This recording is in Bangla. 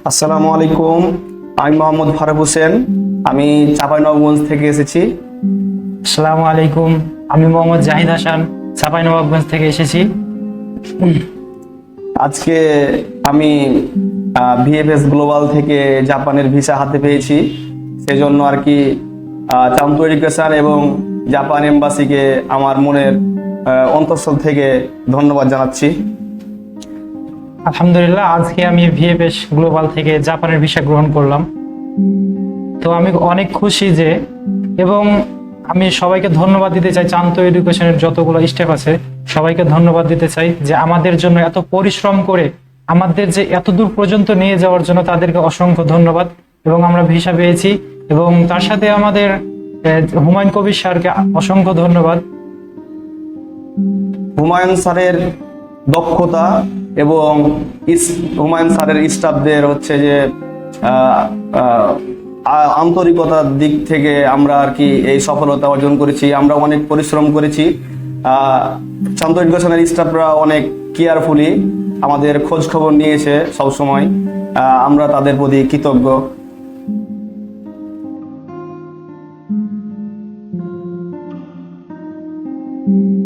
আসসালামু আলাইকুম, আমি মোহাম্মদ ফারুক হোসেন। আমি চাঁপাইনবাবগঞ্জ থেকে এসেছি। আসসালামু আলাইকুম, আমি মোহাম্মদ জাহিদ হাসান, চাঁপাইনবাবগঞ্জ থেকে এসেছি। আজকে আমি ভিএফএস গ্লোবাল থেকে জাপানের ভিসা হাতে পেয়েছি। সেজন্য আর কি চামতো এডুকেশন এবং জাপান এম্বাসিকে আমার মনের অন্তঃস্থল থেকে ধন্যবাদ জানাচ্ছি। আলহামদুলিল্লাহ, আজকে আমি ভিএফএস গ্লোবাল থেকে জাপানের ভিসা গ্রহণ করলাম। তো আমি অনেক খুশি যে, এবং আমি সবাইকে ধন্যবাদ দিতে চাই, চান্ত এডুকেশনের যতগুলো স্টেপ আছে সবাইকে ধন্যবাদ দিতে চাই যে আমাদের জন্য এত পরিশ্রম করে আমাদের যে এত দূর পর্যন্ত নিয়ে যাওয়ার জন্য তাদেরকে অসংখ্য ধন্যবাদ। এবং আমরা ভিসা পেয়েছি, এবং তার সাথে আমাদের হুমায়ুন কবির স্যারকে অসংখ্য ধন্যবাদ। হুমায়ুন স্যারের দক্ষতা এবং হুমায়ুন স্যারের স্টাফদের হচ্ছে যে আন্তরিকতার দিক থেকে আমরা আর কি এই সফলতা অর্জন করেছি। আমরা অনেক পরিশ্রম করেছি। চান্ত এডুকেশনের স্টাফরা অনেক কেয়ারফুলি আমাদের খোঁজ খবর নিয়েছে সবসময়। আমরা তাদের প্রতি কৃতজ্ঞ।